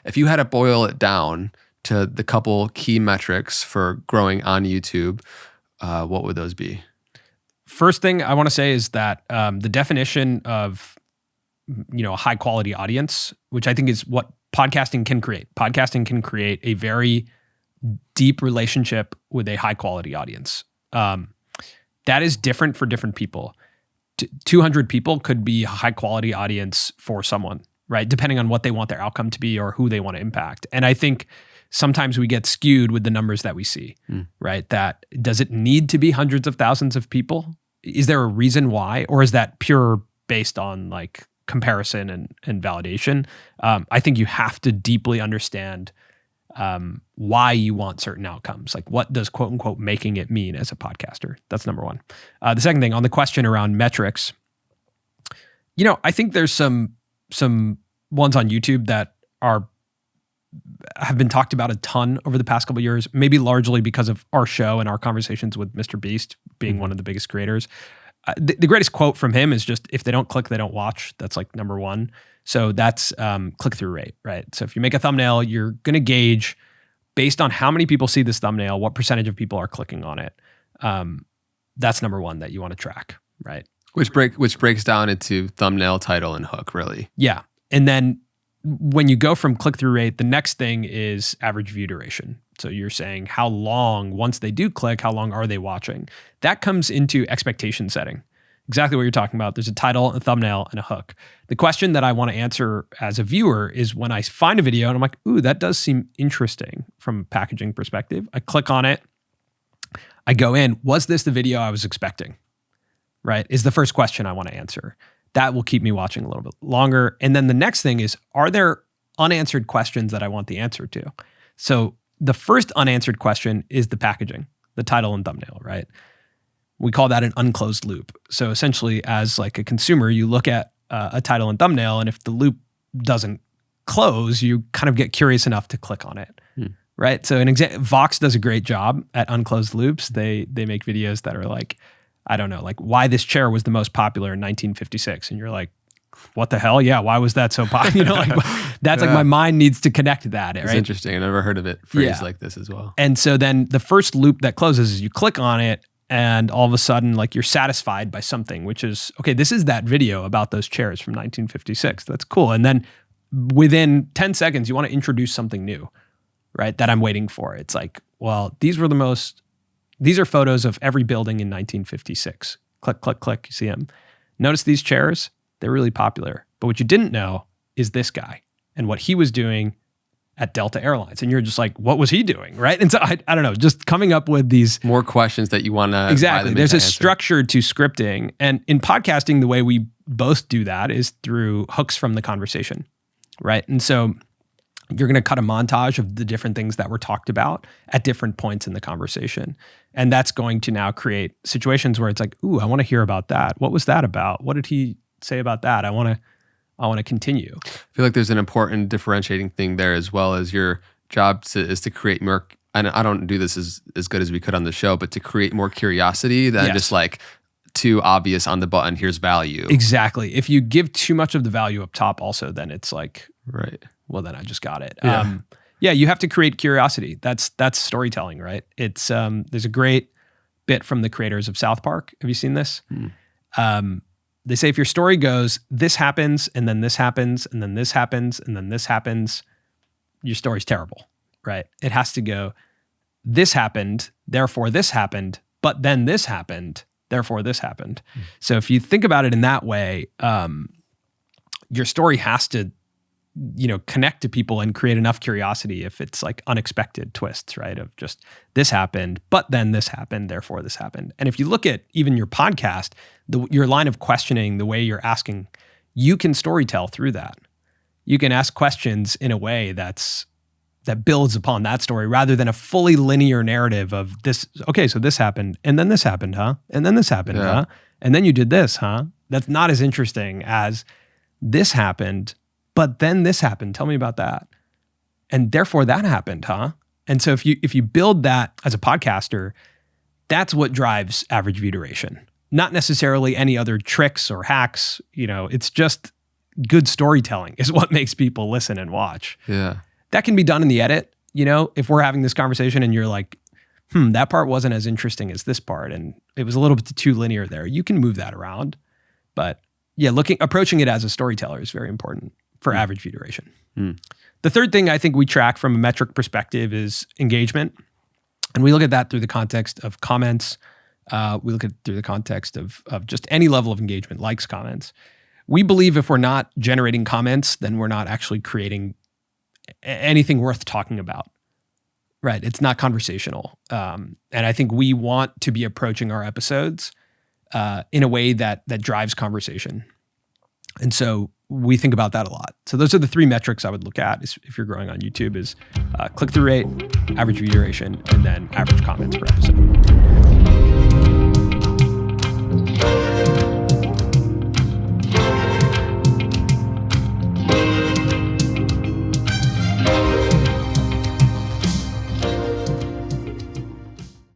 if you had to boil it down to the couple key metrics for growing on YouTube, what would those be? First thing I want to say is that the definition of a high quality audience, which I think is what podcasting can create. Podcasting can create a very deep relationship with a high quality audience. That is different for different people. 200 people could be a high quality audience for someone, right? Depending on what they want their outcome to be or who they want to impact. And I think sometimes we get skewed with the numbers that we see, right? That does it need to be hundreds of thousands of people? Is there a reason why? Or is that pure based on like comparison and validation? I think you have to deeply understand why you want certain outcomes. Like what does quote unquote making it mean as a podcaster? That's number one. The second thing on the question around metrics, I think there's some ones on YouTube that have been talked about a ton over the past couple of years, maybe largely because of our show and our conversations with Mr. Beast being one of the biggest creators. The greatest quote from him is just, if they don't click, they don't watch. That's like number one. So that's click-through rate, right? So if you make a thumbnail, you're going to gauge based on how many people see this thumbnail, what percentage of people are clicking on it. That's number one that you want to track, right? Which breaks down into thumbnail, title, and hook, really. Yeah. And then when you go from click-through rate, the next thing is average view duration. So you're saying how long, once they do click, how long are they watching? That comes into expectation setting. Exactly what you're talking about. There's a title, a thumbnail, and a hook. The question that I want to answer as a viewer is when I find a video and I'm like, ooh, that does seem interesting from a packaging perspective. I click on it. I go in, was this the video I was expecting? Right? Is the first question I want to answer. That will keep me watching a little bit longer. And then the next thing is, are there unanswered questions that I want the answer to? So the first unanswered question is the packaging, the title and thumbnail, right? We call that an unclosed loop. So essentially, as like a consumer, you look at a title and thumbnail, and if the loop doesn't close, you kind of get curious enough to click on it, right? So Vox does a great job at unclosed loops. They make videos that are like, I don't know, like why this chair was the most popular in 1956. And you're like, what the hell? Yeah, why was that so popular? That's like my mind needs to connect that. Right? It's interesting. I never heard of it phrased like this as well. And so then the first loop that closes is you click on it, and all of a sudden, like you're satisfied by something, which is, okay, this is that video about those chairs from 1956. That's cool. And then within 10 seconds, you want to introduce something new, right? That I'm waiting for. It's like, well, these are photos of every building in 1956. Click, click, click. You see them. Notice these chairs? They're really popular. But what you didn't know is this guy and what he was doing at Delta Airlines. And you're just like, what was he doing? Right? And so I don't know, just coming up with these more questions that you want to exactly. There's a structure to scripting. And in podcasting, the way we both do that is through hooks from the conversation. Right. And so you're going to cut a montage of the different things that were talked about at different points in the conversation. And that's going to now create situations where it's like, ooh, I want to hear about that. What was that about? What did he say about that? I want to continue. I feel like there's an important differentiating thing there, as well as your job is to create more, and I don't do this as good as we could on the show, but to create more curiosity than just like too obvious on the button, here's value. Exactly. If you give too much of the value up top also, then it's like, right. Well, then I just got it. Yeah. You have to create curiosity. That's storytelling, right? It's there's a great bit from the creators of South Park. Have you seen this? They say if your story goes, this happens, and then this happens, and then this happens, and then this happens, your story's terrible, right? It has to go, this happened, therefore this happened, but then this happened, therefore this happened. So if you think about it in that way, your story has to connect to people and create enough curiosity if it's like unexpected twists, right? Of just this happened, but then this happened, therefore this happened. And if you look at even your podcast, your line of questioning, the way you're asking, you can storytell through that. You can ask questions in a way that builds upon that story rather than a fully linear narrative of this. Okay, so this happened, and then this happened, huh? And then this happened, huh? And then you did this, huh? That's not as interesting as this happened, but then this happened. Tell me about that. And therefore that happened, huh? And so if you build that as a podcaster, that's what drives average view duration. Not necessarily any other tricks or hacks. It's just good storytelling is what makes people listen and watch. Yeah. That can be done in the edit. If we're having this conversation and you're like, that part wasn't as interesting as this part, and it was a little bit too linear there, you can move that around. But yeah, approaching it as a storyteller is very important for average view duration. The third thing I think we track from a metric perspective is engagement. And we look at that through the context of comments. We look at it through the context of just any level of engagement, likes, comments. We believe if we're not generating comments, then we're not actually creating anything worth talking about. Right? It's not conversational. And I think we want to be approaching our episodes in a way that drives conversation. And so we think about that a lot. So those are the three metrics I would look at if you're growing on YouTube is click-through rate, average view duration, and then average comments per episode.